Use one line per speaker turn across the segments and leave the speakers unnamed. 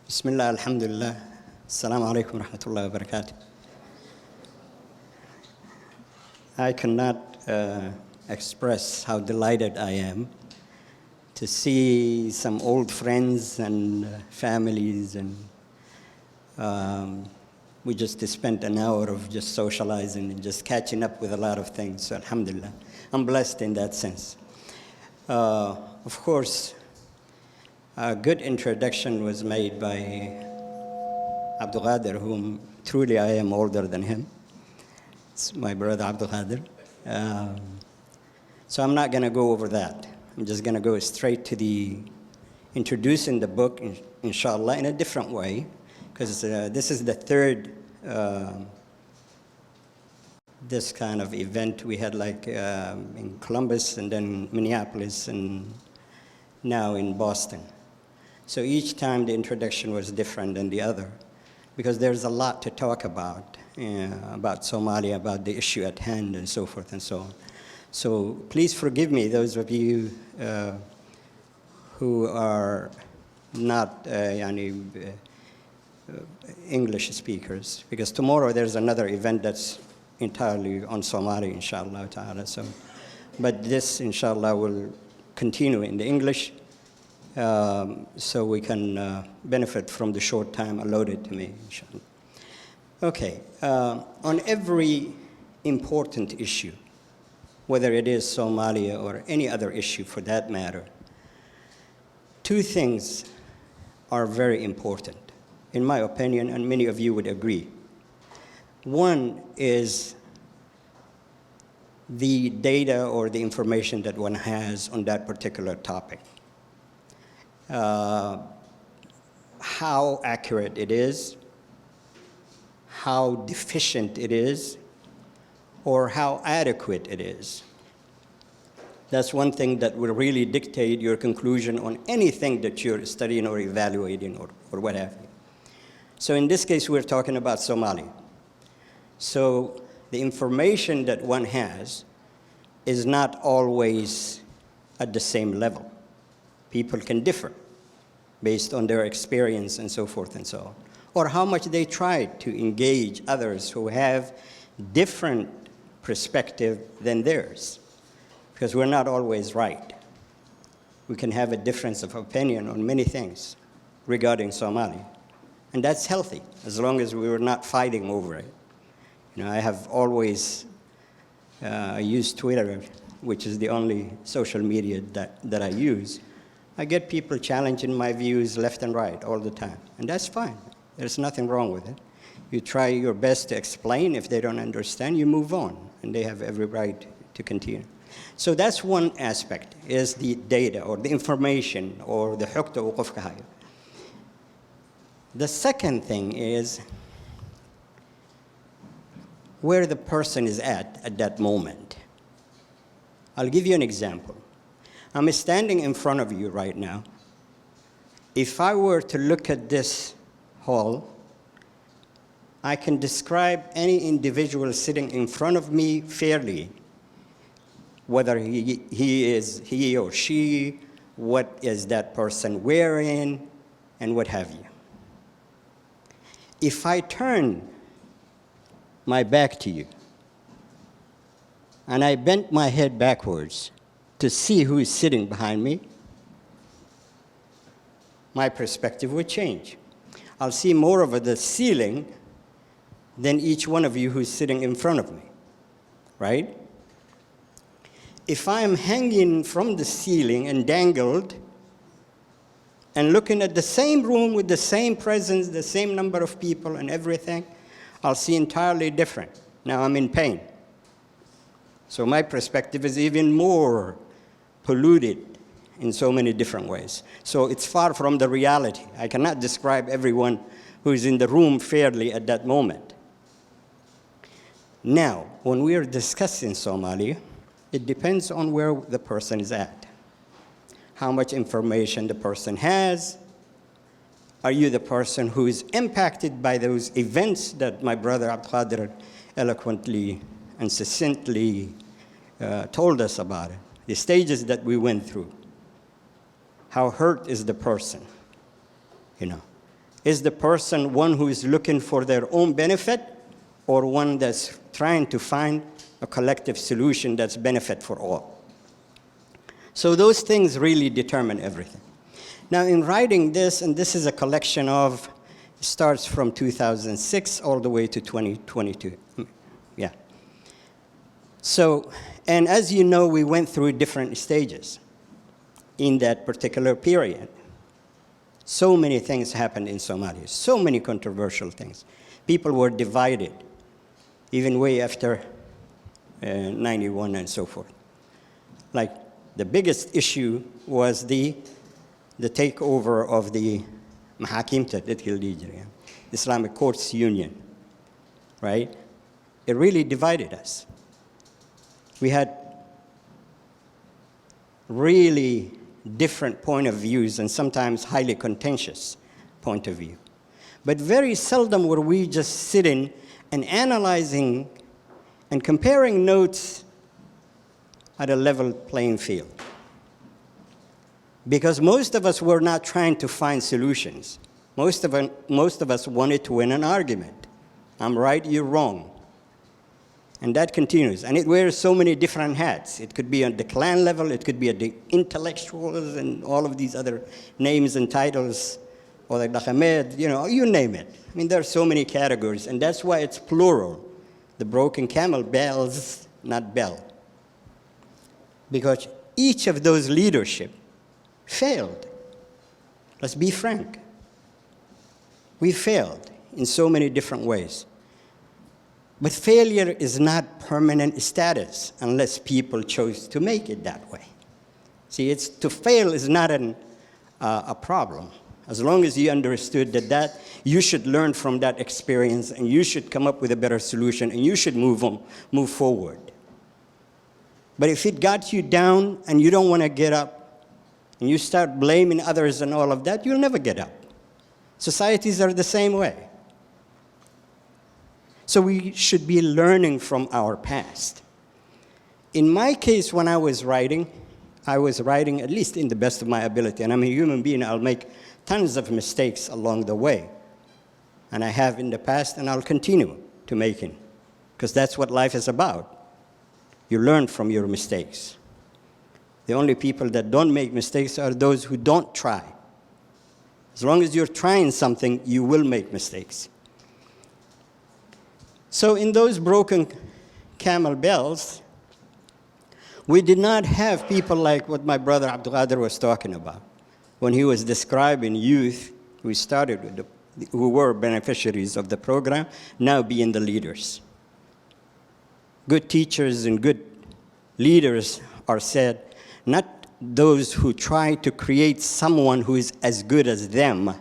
Bismillah, alhamdulillah. Assalamu alaikum wa rahmatullahi wa barakatuh. I cannot express how delighted I am to see some old friends and families, and we just spent an hour of just socializing and just catching up with a lot of things. So alhamdulillah, I'm blessed in that sense. Of course, a good introduction was made by Abukar, whom truly I am older than him. It's my brother Abukar. So I'm not going to go over that. I'm just going to go straight to the introducing the book, inshallah, in a different way, because this is the third this kind of event we had, like in Columbus and then Minneapolis and now in Boston. So each time the introduction was different than the other, because there's a lot to talk about Somalia, about the issue at hand, and so forth and so on. So please forgive me, those of you who are not English speakers, because tomorrow there's another event that's entirely on Somali, inshallah ta'ala. So, but this, inshallah, will continue in the English, so we can benefit from the short time allotted to me, inshallah. Okay, on every important issue, whether it is Somalia or any other issue for that matter, two things are very important, in my opinion, and many of you would agree. One is the data or the information that one has on that particular topic. How accurate it is, how deficient it is, or how adequate it is. That's one thing that will really dictate your conclusion on anything that you're studying or evaluating or what have you. So in this case, we're talking about Somalia. So the information that one has is not always at the same level. People can differ based on their experience and so forth and so on, or how much they try to engage others who have different perspective than theirs, because we're not always right. We can have a difference of opinion on many things regarding Somalia, and that's healthy as long as we were not fighting over it. You know, I have always used Twitter, which is the only social media that I use. I get people challenging my views left and right all the time, and that's fine. There's nothing wrong with it. You try your best to explain. If they don't understand, you move on, and they have every right to continue. So that's one aspect, is the data or the information or the hukta wuqufka hayo. The second thing is where the person is at that moment. I'll give you an example. I'm standing in front of you right now. If I were to look at this hall, I can describe any individual sitting in front of me fairly, whether he or she, what is that person wearing, and what have you. If I turn my back to you and I bent my head backwards to see who is sitting behind me, my perspective would change. I'll see more of the ceiling than each one of you who's sitting in front of me, right? If I am hanging from the ceiling and dangled and looking at the same room with the same presence, the same number of people and everything, I'll see entirely different. Now I'm in pain. So my perspective is even more polluted in so many different ways. So it's far from the reality. I cannot describe everyone who is in the room fairly at that moment. Now, when we are discussing Somalia, it depends on where the person is at, how much information the person has. Are you the person who is impacted by those events that my brother Abukar eloquently and succinctly told us about it, the stages that we went through? How hurt is the person? You know, Is the person one who is looking for their own benefit, or one that's trying to find a collective solution that's benefit for all? So those things really determine everything. Now, in writing this, and this is a collection of, starts from 2006 all the way to 2022. Yeah. So, and as you know, we went through different stages in that particular period. So many things happened in Somalia, so many controversial things. People were divided, even way after 91 and so forth. Like, the biggest issue was the takeover of the Mahakimta, the Islamic Courts Union, right? It really divided us. We had really different point of views, and sometimes highly contentious point of view. But very seldom were we just sitting and analyzing and comparing notes at a level playing field. Because most of us were not trying to find solutions. Most of us wanted to win an argument. I'm right, you're wrong. And that continues. And it wears so many different hats. It could be at the clan level, it could be at the intellectuals and all of these other names and titles, or like Ahmed, you name it. I mean, there are so many categories, and that's why it's plural. The broken camel bells, not bell. Because each of those leadership failed. Let's be frank. We failed in so many different ways. But failure is not permanent status unless people chose to make it that way. See, to fail is not a problem. As long as you understood that you should learn from that experience, and you should come up with a better solution, and you should move forward. But if it got you down and you don't want to get up, and you start blaming others and all of that, you'll never get up. Societies are the same way. So we should be learning from our past. In my case, when I was writing, at least in the best of my ability, and I'm a human being, I'll make tons of mistakes along the way. And I have in the past, and I'll continue to making, because that's what life is about. You learn from your mistakes. The only people that don't make mistakes are those who don't try. As long as you're trying something, you will make mistakes. So in those broken camel bells, we did not have people like what my brother Abukar was talking about when he was describing youth who started with who were beneficiaries of the program, now being the leaders. Good teachers and good leaders are said, not those who try to create someone who is as good as them,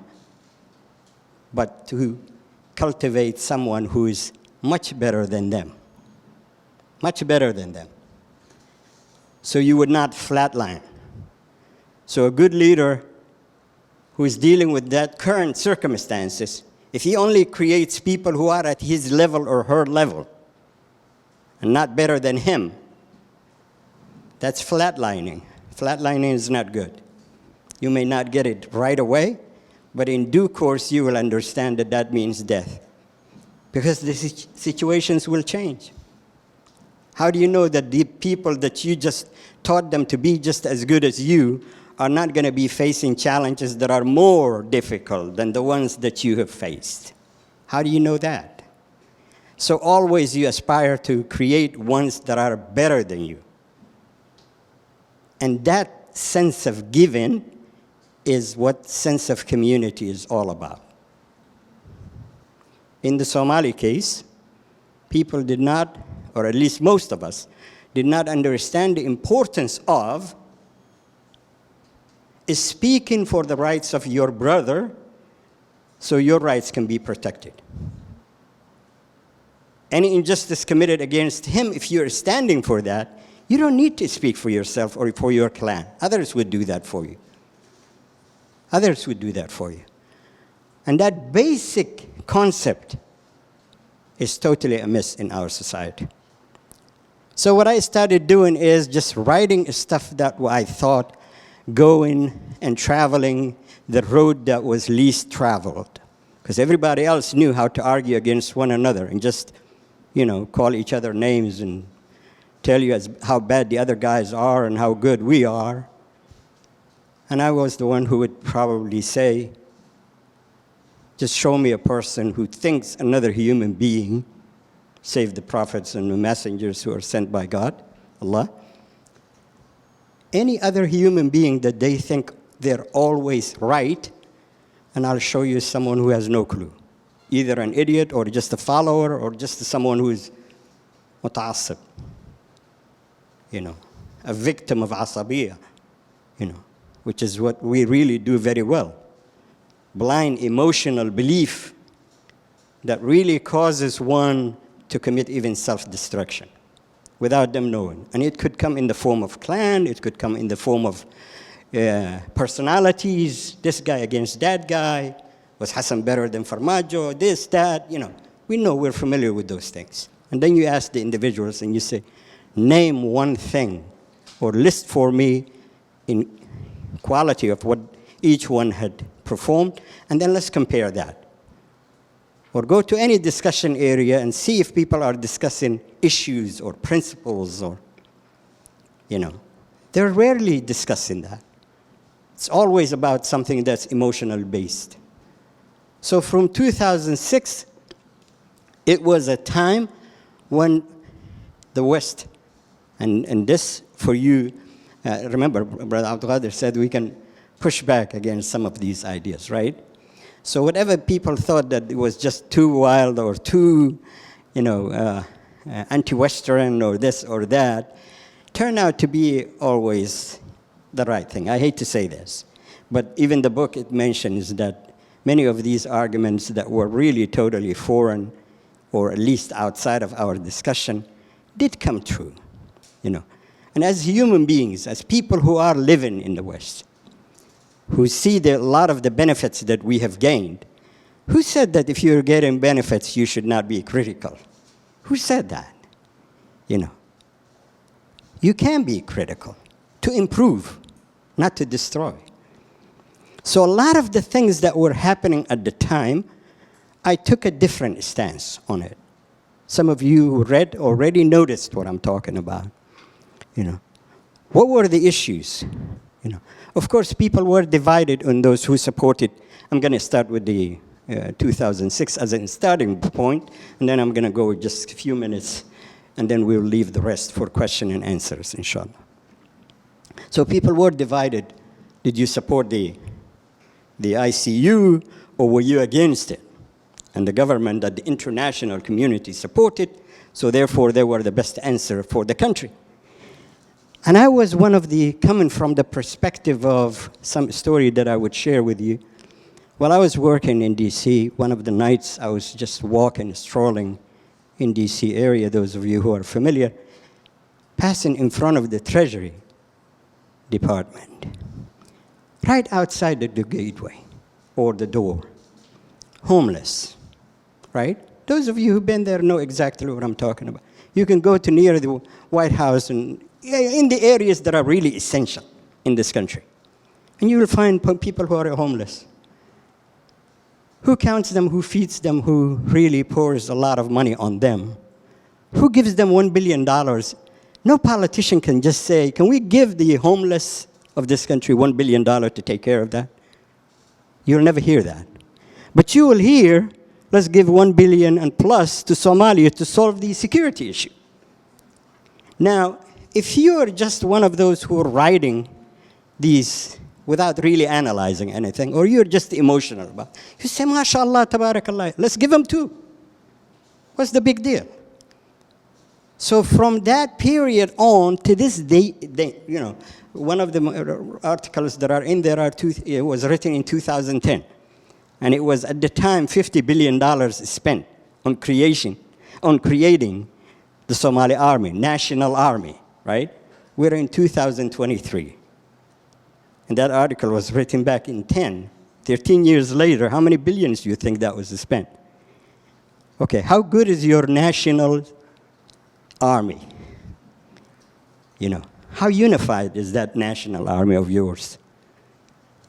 but to cultivate someone who is much better than them. Much better than them. So you would not flatline. So a good leader who is dealing with that current circumstances, if he only creates people who are at his level or her level and not better than him, that's flatlining. Flatlining is not good. You may not get it right away, but in due course you will understand that that means death. Because the situations will change. How do you know that the people that you just taught them to be just as good as you are not going to be facing challenges that are more difficult than the ones that you have faced? How do you know that? So always you aspire to create ones that are better than you. And that sense of giving is what sense of community is all about. In the Somali case, people did not, or at least most of us, did not understand the importance of speaking for the rights of your brother so your rights can be protected. Any injustice committed against him, if you're standing for that, you don't need to speak for yourself or for your clan. Others would do that for you. Others would do that for you. And that basic concept is totally amiss in our society. So what I started doing is just writing stuff that I thought going and traveling the road that was least traveled. because everybody else knew how to argue against one another and just, call each other names and tell you how bad the other guys are and how good we are. And I was the one who would probably say, just show me a person who thinks another human being, save the prophets and the messengers who are sent by God, Allah, any other human being that they think they're always right, and I'll show you someone who has no clue. Either an idiot or just a follower or just someone who is muta'assib, a victim of asabiyya, which is what we really do very well. Blind emotional belief that really causes one to commit even self-destruction without them knowing. And it could come in the form of clan, it could come in the form of personalities, this guy against that guy, was Hassan better than Farmajo, this, that, We know, we're familiar with those things. And then you ask the individuals and you say, name one thing or list for me in quality of what each one had performed, and then let's compare that. Or go to any discussion area and see if people are discussing issues or principles or, They're rarely discussing that. It's always about something that's emotional based. So from 2006, it was a time when the West, and this for you, remember, Brother Abdul Qadir said we can push back against some of these ideas, right? So whatever people thought that it was just too wild or too, anti-Western or this or that, turned out to be always the right thing. I hate to say this, but even the book, it mentions that many of these arguments that were really totally foreign, or at least outside of our discussion, did come true, And as human beings, as people who are living in the West, who see a lot of the benefits that we have gained, who said that if you're getting benefits, you should not be critical? Who said that? You can be critical to improve, not to destroy. So a lot of the things that were happening at the time, I took a different stance on it. Some of you who read already noticed what I'm talking about. What were the issues? Of course, people were divided on those who supported. I'm going to start with the 2006 as a starting point, and then I'm going to go just a few minutes, and then we'll leave the rest for question and answers, inshallah. So people were divided. Did you support the ICU, or were you against it? And the government that the international community supported, so therefore they were the best answer for the country. And I was one of the, coming from the perspective of some story that I would share with you. While I was working in D.C., one of the nights I was just walking, strolling in D.C. area, those of you who are familiar, passing in front of the Treasury Department, right outside the gateway or the door, homeless, right? Those of you who've been there know exactly what I'm talking about. You can go to near the White House and in the areas that are really essential in this country, and you will find people who are homeless. Who counts them, who feeds them, who really pours a lot of money on them? Who gives them $1 billion? No politician can just say, can we give the homeless of this country $1 billion to take care of that? You'll never hear that. But you will hear, let's give $1 billion and plus to Somalia to solve the security issue. Now, if you are just one of those who are writing these without really analyzing anything, or you're just emotional about it, you say, MashaAllah, Tabarakallah, let's give them two. What's the big deal? So from that period on to this day, one of the articles that are in there it was written in 2010. And it was at the time $50 billion spent on creating the Somali army, national army, right? We're in 2023. And that article was written back in 13 years later. How many billions do you think that was spent? Okay, how good is your national army? How unified is that national army of yours?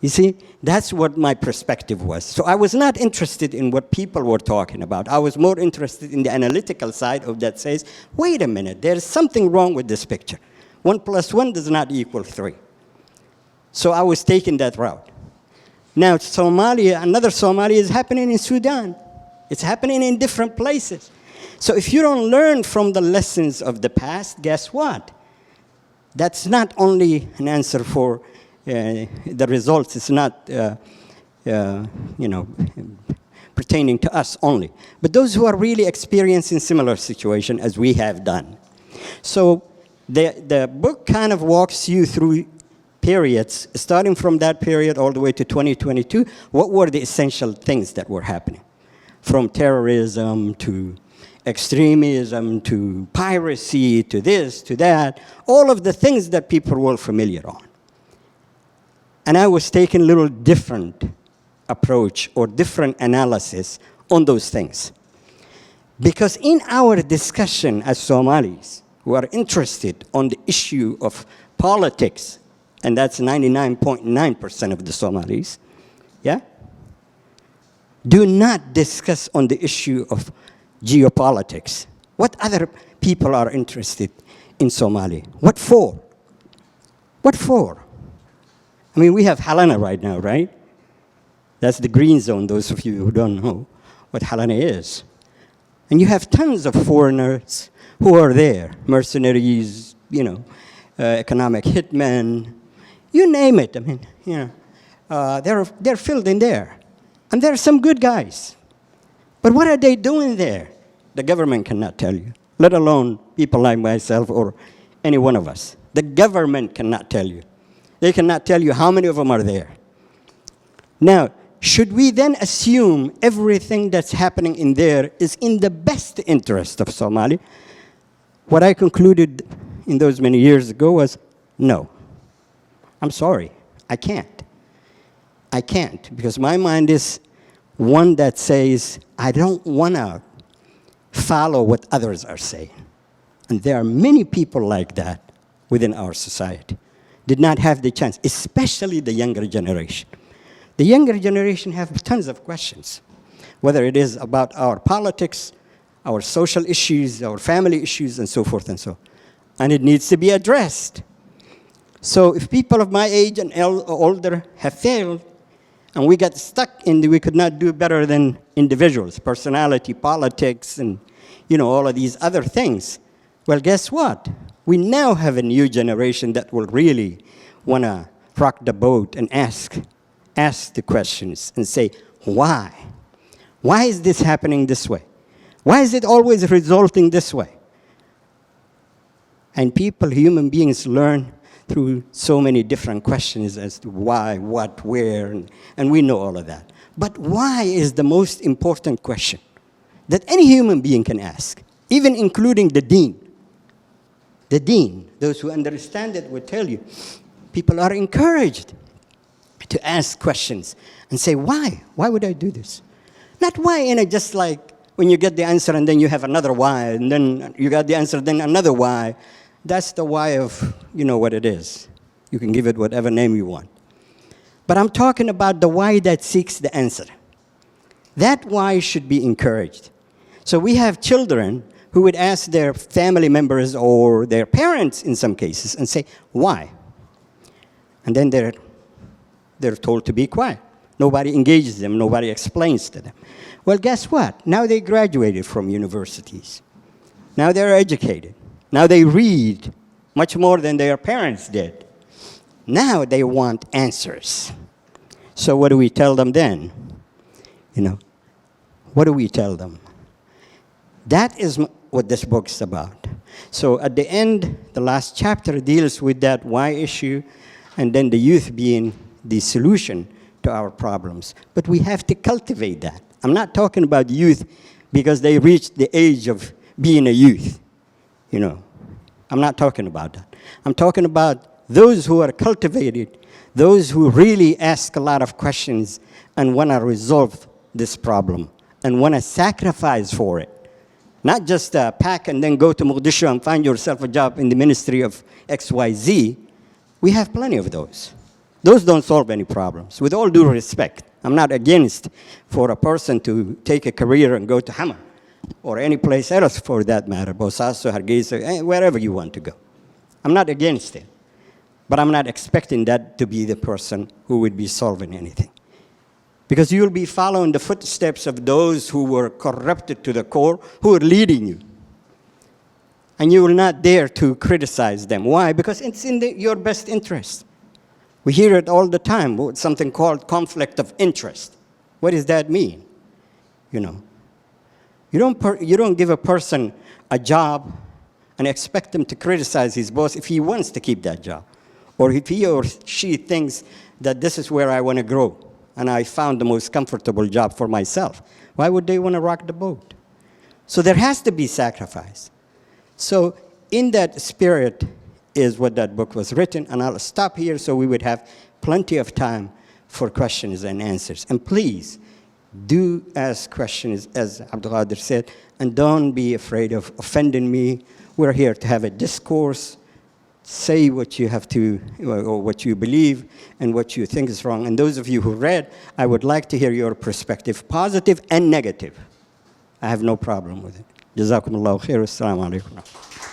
You see, that's what my perspective was. So I was not interested in what people were talking about. I was more interested in the analytical side of that says, wait a minute, there's something wrong with this picture. 1 + 1 does not equal 3. So I was taking that route. Now, Somalia, another Somalia is happening in Sudan. It's happening in different places. So if you don't learn from the lessons of the past, guess what? That's not only an answer for the results. It's not, pertaining to us only. But those who are really experiencing similar situation as we have done. So the book kind of walks you through periods, starting from that period all the way to 2022. What were the essential things that were happening? From terrorism to extremism to piracy to this, to that, all of the things that people were familiar on. And I was taking a little different approach or different analysis on those things. Because in our discussion as Somalis who are interested on the issue of politics, and that's 99.9% of the Somalis, yeah? Do not discuss on the issue of geopolitics. What other people are interested in Somalia? What for? What for? I mean, we have Helena right now, right? That's the green zone, those of you who don't know what Helena is. And you have tons of foreigners who are there, mercenaries, economic hitmen, you name it. I mean, they're filled in there. And there are some good guys. But what are they doing there? The government cannot tell you, let alone people like myself or any one of us. The government cannot tell you. They cannot tell you how many of them are there. Now, should we then assume everything that's happening in there is in the best interest of Somalia? What I concluded in those many years ago was, no. I'm sorry, I can't. I can't, because my mind is one that says, I don't want to follow what others are saying. And there are many people like that within our society. Did not have the chance, especially the younger generation. The younger generation have tons of questions, whether it is about our politics, our social issues, our family issues, and so forth and so on. And it needs to be addressed. So if people of my age and older have failed, and we got stuck in we could not do better than individuals, personality, politics, and all of these other things, well, guess what? We now have a new generation that will really want to rock the boat and ask the questions and say, why? Why is this happening this way? Why is it always resulting this way? And people, human beings, learn through so many different questions as to why, what, where, and we know all of that. But why is the most important question that any human being can ask, even including the dean. The dean, those who understand it, will tell you, people are encouraged to ask questions and say, why? Why would I do this? Not why, just like when you get the answer and then you have another why, and then you got the answer, then another why. That's the why of, what it is. You can give it whatever name you want. But I'm talking about the why that seeks the answer. That why should be encouraged. So we have children who would ask their family members or their parents in some cases and say, why? And then they're told to be quiet. Nobody engages them. Nobody explains to them. Well, guess what? Now they graduated from universities. Now they're educated. Now they read much more than their parents did. Now they want answers. So what do we tell them then? What do we tell them? That is what this book is about. So at the end, the last chapter deals with that why issue, and then the youth being the solution to our problems. But we have to cultivate that. I'm not talking about youth because they reached the age of being a youth. I'm not talking about that. I'm talking about those who are cultivated, those who really ask a lot of questions and want to resolve this problem and want to sacrifice for it. Not just pack and then go to Mogadishu and find yourself a job in the ministry of XYZ. We have plenty of those. Those don't solve any problems. With all due respect, I'm not against for a person to take a career and go to Hama or any place else for that matter, Bosaso, Hargeisa, wherever you want to go. I'm not against it. But I'm not expecting that to be the person who would be solving anything. Because you'll be following the footsteps of those who were corrupted to the core, who are leading you. And you will not dare to criticize them. Why? Because it's in your best interest. We hear it all the time, something called conflict of interest. What does that mean? You know, you don't give a person a job and expect him to criticize his boss if he wants to keep that job. Or if he or she thinks that this is where I want to grow and I found the most comfortable job for myself. Why would they want to rock the boat? So there has to be sacrifice. So in that spirit is what that book was written, and I'll stop here so we would have plenty of time for questions and answers. And please, do ask questions, as Abdul Qadir said, and don't be afraid of offending me. We're here to have a discourse. Say what you have to, or what you believe, and what you think is wrong. And those of you who read, I would like to hear your perspective, positive and negative. I have no problem with it. Jazakumullahu khair. Assalamu alaikum.